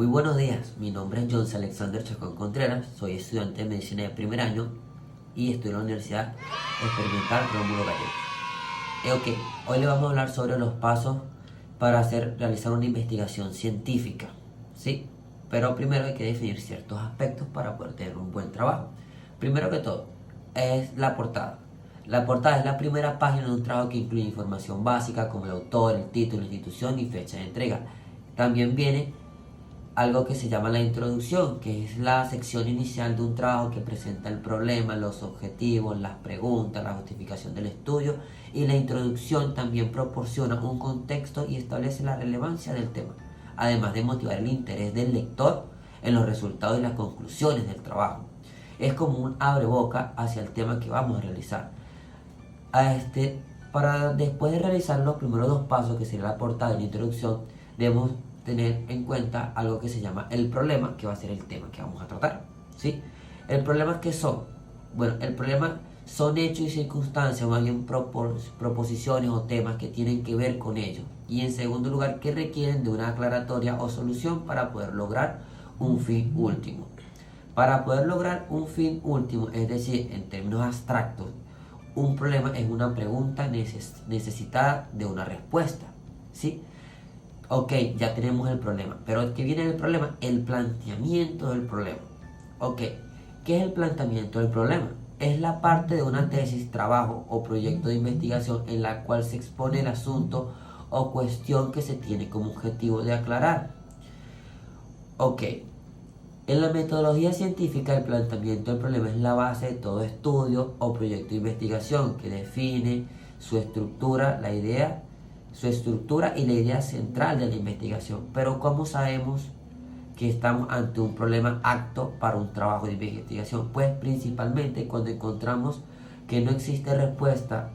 Muy buenos días, mi nombre es Jones Alexander Chacón Contreras, soy estudiante de medicina de primer año y estoy en la Universidad Experimental Rómulo Gallegos. Hoy le vamos a hablar sobre los pasos para realizar una investigación científica, ¿sí? Pero primero hay que definir ciertos aspectos para poder tener un buen trabajo. Primero que todo, es la portada. La portada es la primera página de un trabajo que incluye información básica como el autor, el título, la institución y fecha de entrega. También viene algo que se llama la introducción, que es la sección inicial de un trabajo que presenta el problema, los objetivos, las preguntas, la justificación del estudio, y la introducción también proporciona un contexto y establece la relevancia del tema, además de motivar el interés del lector en los resultados y las conclusiones del trabajo. Es como un abreboca hacia el tema que vamos a realizar. Para después de realizar los primeros dos pasos, que sería la portada y la introducción, debemos tener en cuenta algo que se llama el problema, que va a ser el tema que vamos a tratar, ¿sí? ¿El problema qué son? Bueno, el problema son hechos y circunstancias, o más bien proposiciones o temas que tienen que ver con ellos. Y en segundo lugar, que requieren de una aclaratoria o solución para poder lograr un fin último. Para poder lograr un fin último, es decir, en términos abstractos, un problema es una pregunta necesitada de una respuesta, ¿sí? Ok, ya tenemos el problema, pero ¿qué viene del problema? El planteamiento del problema. Ok, ¿qué es el planteamiento del problema? Es la parte de una tesis, trabajo o proyecto de investigación en la cual se expone el asunto o cuestión que se tiene como objetivo de aclarar. Ok, en la metodología científica el planteamiento del problema es la base de todo estudio o proyecto de investigación que define su estructura y la idea central de la investigación. Pero ¿cómo sabemos que estamos ante un problema apto para un trabajo de investigación? Pues principalmente cuando encontramos que no existe respuesta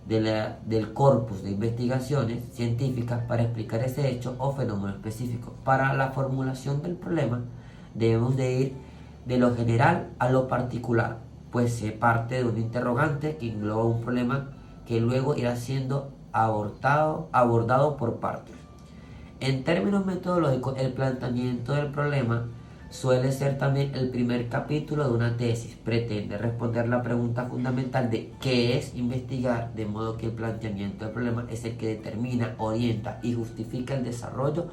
del corpus de investigaciones científicas para explicar ese hecho o fenómeno específico. Para la formulación del problema debemos de ir de lo general a lo particular, pues se parte de un interrogante que engloba un problema que luego irá siendo abordado por partes. En términos metodológicos, el planteamiento del problema suele ser también el primer capítulo de una tesis. Pretende responder la pregunta fundamental de qué es investigar, de modo que el planteamiento del problema es el que determina, orienta y justifica el desarrollo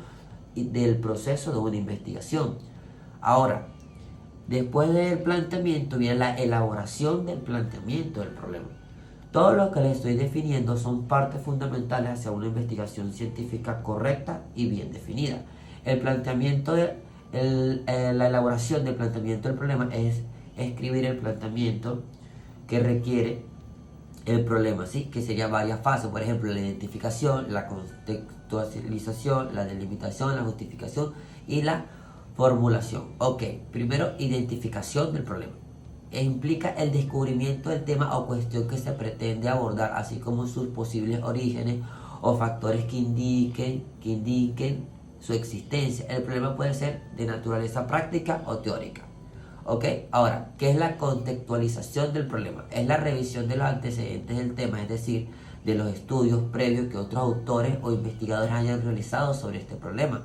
del proceso de una investigación. Ahora, después del planteamiento viene la elaboración del planteamiento del problema. Todo lo que les estoy definiendo son partes fundamentales hacia una investigación científica correcta y bien definida. La elaboración del planteamiento del problema es escribir el planteamiento que requiere el problema, ¿sí? Que sería varias fases, por ejemplo, la identificación, la contextualización, la delimitación, la justificación y la formulación. Ok, primero identificación del problema. Implica el descubrimiento del tema o cuestión que se pretende abordar, así como sus posibles orígenes o factores que indiquen su existencia. El problema puede ser de naturaleza práctica o teórica. Ok, ahora, ¿qué es la contextualización del problema? Es la revisión de los antecedentes del tema, es decir, de los estudios previos que otros autores o investigadores hayan realizado sobre este problema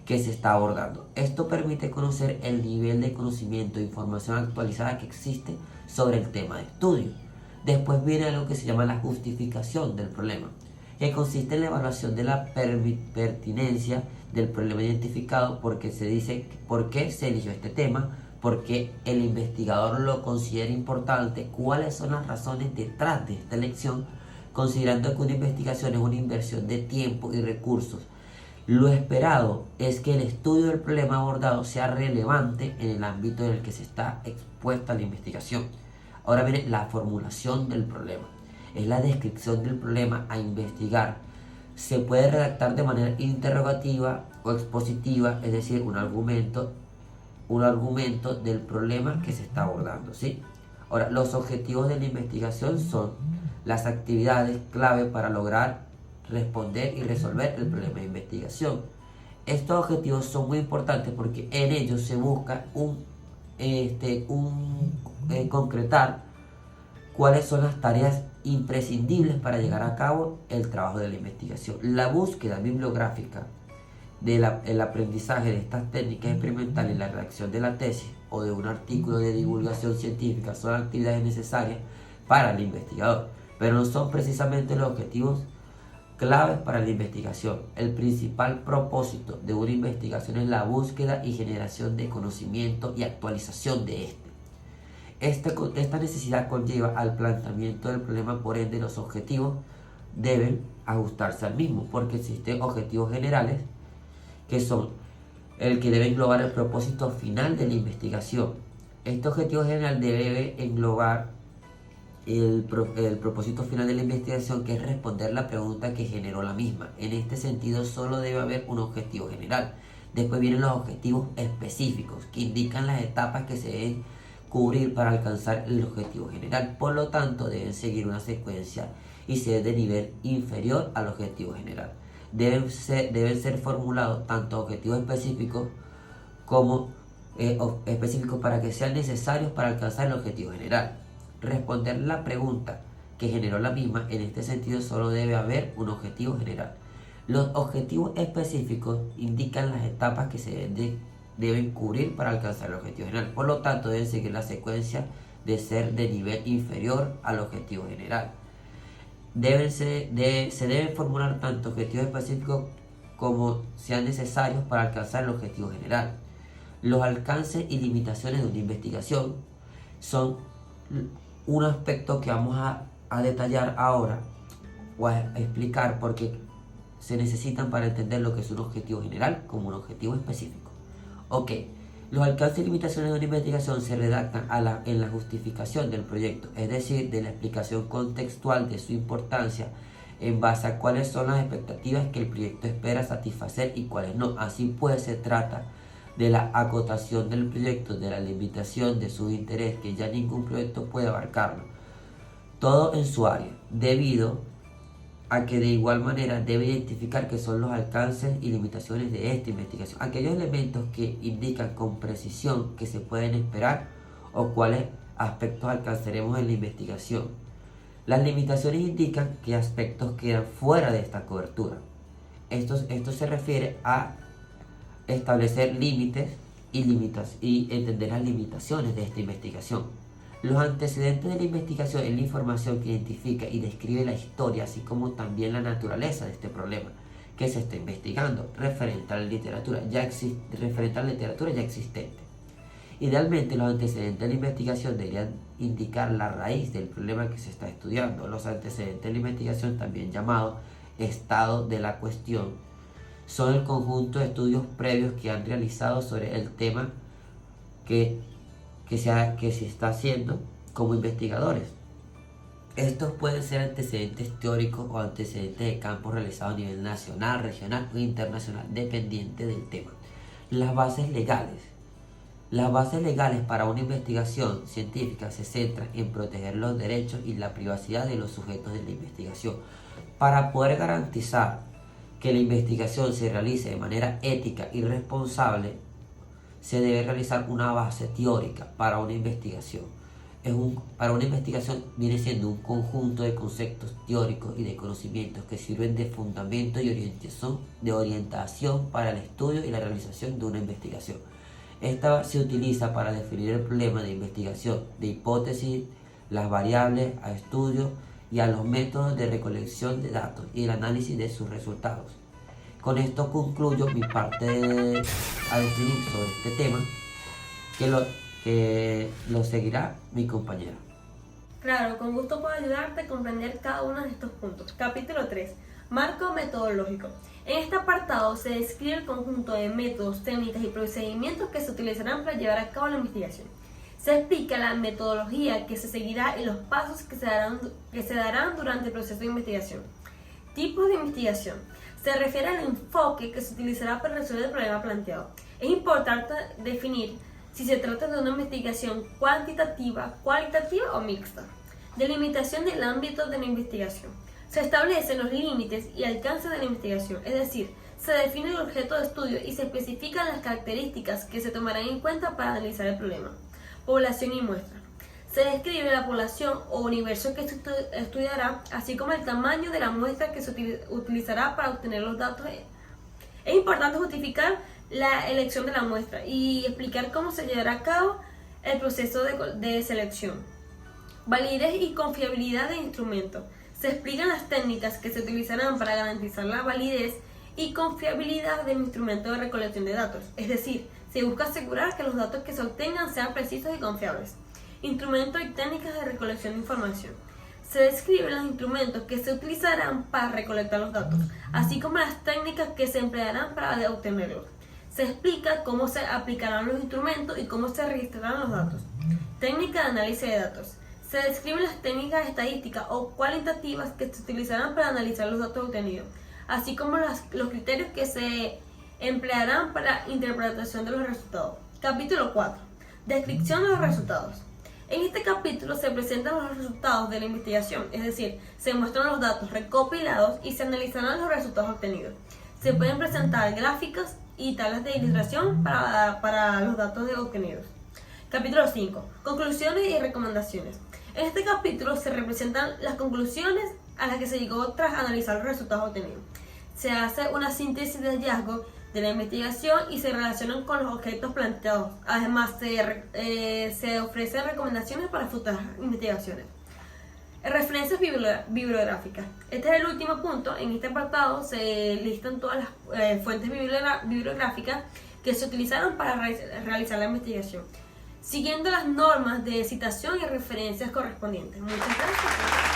que se está abordando. Esto permite conocer el nivel de conocimiento e información actualizada que existe sobre el tema de estudio. Después viene algo que se llama la justificación del problema, que consiste en la evaluación de la pertinencia del problema identificado, porque se dice por qué se eligió este tema, por qué el investigador lo considera importante, cuáles son las razones detrás de esta elección, considerando que una investigación es una inversión de tiempo y recursos. Lo esperado es que el estudio del problema abordado sea relevante en el ámbito en el que se está expuesta la investigación. Ahora viene la formulación del problema. Es la descripción del problema a investigar. Se puede redactar de manera interrogativa o expositiva, es decir, un argumento del problema que se está abordando, ¿sí? Ahora, los objetivos de la investigación son las actividades clave para lograr responder y resolver el problema de investigación. Estos objetivos son muy importantes porque en ellos se busca concretar cuáles son las tareas imprescindibles para llevar a cabo el trabajo de la investigación. La búsqueda bibliográfica el aprendizaje de estas técnicas experimentales en la redacción de la tesis o de un artículo de divulgación científica son actividades necesarias para el investigador, pero no son precisamente los objetivos claves para la investigación. El principal propósito de una investigación es la búsqueda y generación de conocimiento y actualización de este. Esta necesidad conlleva al planteamiento del problema, por ende los objetivos deben ajustarse al mismo, porque existen objetivos generales que son el que debe englobar el propósito final de la investigación. Este objetivo general debe englobar el propósito final de la investigación, que es responder la pregunta que generó la misma. En este sentido, solo debe haber un objetivo general. Después vienen los objetivos específicos, que indican las etapas que se deben cubrir para alcanzar el objetivo general. Por lo tanto, deben seguir una secuencia y ser de nivel inferior al objetivo general. Deben ser formulados tanto objetivos específicos como específicos para que sean necesarios para alcanzar el objetivo general. Responder la pregunta que generó la misma. En este sentido, solo debe haber un objetivo general. Los objetivos específicos indican las etapas que se deben cubrir para alcanzar el objetivo general. Por lo tanto, deben seguir la secuencia de ser de nivel inferior al objetivo general. Se deben formular tanto objetivos específicos como sean necesarios para alcanzar el objetivo general. Los alcances y limitaciones de una investigación son un aspecto que vamos a detallar ahora o a explicar, porque se necesitan para entender lo que es un objetivo general como un objetivo específico. Ok, los alcances y limitaciones de una investigación se redactan en la justificación del proyecto, es decir, de la explicación contextual de su importancia en base a cuáles son las expectativas que el proyecto espera satisfacer y cuáles no. Así pues, se trata de la acotación del proyecto, de la limitación de su interés, que ya ningún proyecto puede abarcarlo, todo en su área, debido a que de igual manera debe identificar qué son los alcances y limitaciones de esta investigación, aquellos elementos que indican con precisión que se pueden esperar o cuáles aspectos alcanzaremos en la investigación. Las limitaciones indican qué aspectos quedan fuera de esta cobertura. Esto se refiere a establecer límites y entender las limitaciones de esta investigación. Los antecedentes de la investigación es la información que identifica y describe la historia, así como también la naturaleza de este problema que se está investigando, referente a la literatura ya existente. Idealmente, los antecedentes de la investigación deberían indicar la raíz del problema que se está estudiando. Los antecedentes de la investigación, también llamados estado de la cuestión, son el conjunto de estudios previos que han realizado sobre el tema que se está haciendo como investigadores. Estos pueden ser antecedentes teóricos o antecedentes de campo realizados a nivel nacional, regional o internacional, dependiente del tema. Las bases legales. Las bases legales para una investigación científica se centran en proteger los derechos y la privacidad de los sujetos de la investigación. Para poder garantizar que la investigación se realice de manera ética y responsable, se debe realizar una base teórica para una investigación. Para una investigación viene siendo un conjunto de conceptos teóricos y de conocimientos que sirven de fundamento y orientación para el estudio y la realización de una investigación. Esta se utiliza para definir el problema de investigación, de hipótesis, las variables a estudio y a los métodos de recolección de datos y el análisis de sus resultados. Con esto concluyo mi parte a definir sobre este tema, que lo seguirá mi compañera. Claro, con gusto puedo ayudarte a comprender cada uno de estos puntos. Capítulo 3. Marco metodológico. En este apartado se describe el conjunto de métodos, técnicas y procedimientos que se utilizarán para llevar a cabo la investigación. Se explica la metodología que se seguirá y los pasos que se darán durante el proceso de investigación. Tipos de investigación. Se refiere al enfoque que se utilizará para resolver el problema planteado. Es importante definir si se trata de una investigación cuantitativa, cualitativa o mixta. Delimitación del ámbito de la investigación. Se establecen los límites y alcances de la investigación, es decir, se define el objeto de estudio y se especifican las características que se tomarán en cuenta para analizar el problema. Población y muestra. Se describe la población o universo que se estudiará, así como el tamaño de la muestra que se utilizará para obtener los datos Es importante justificar la elección de la muestra y explicar cómo se llevará a cabo el proceso de selección. Validez y confiabilidad del instrumento. Se explican las técnicas que se utilizarán para garantizar la validez y confiabilidad del instrumento de recolección de datos. Es decir, se busca asegurar que los datos que se obtengan sean precisos y confiables. Instrumentos y técnicas de recolección de información. Se describen los instrumentos que se utilizarán para recolectar los datos, así como las técnicas que se emplearán para obtenerlos. Se explica cómo se aplicarán los instrumentos y cómo se registrarán los datos. Técnica de análisis de datos. Se describen las técnicas estadísticas o cualitativas que se utilizarán para analizar los datos obtenidos, así como los criterios que se emplearán para interpretación de los resultados. Capítulo 4. Descripción de los resultados. En este capítulo se presentan los resultados de la investigación, es decir, se muestran los datos recopilados y se analizarán los resultados obtenidos. Se pueden presentar gráficas y tablas de ilustración para los datos obtenidos. Capítulo 5. Conclusiones y recomendaciones. En este capítulo se representan las conclusiones a las que se llegó tras analizar los resultados obtenidos. Se hace una síntesis de hallazgos de la investigación y se relacionan con los objetos planteados. Además, se ofrecen recomendaciones para futuras investigaciones. Referencias bibliográficas. Este es el último punto. En este apartado se listan todas las fuentes bibliográficas que se utilizaron para realizar la investigación, siguiendo las normas de citación y referencias correspondientes. Muchas gracias.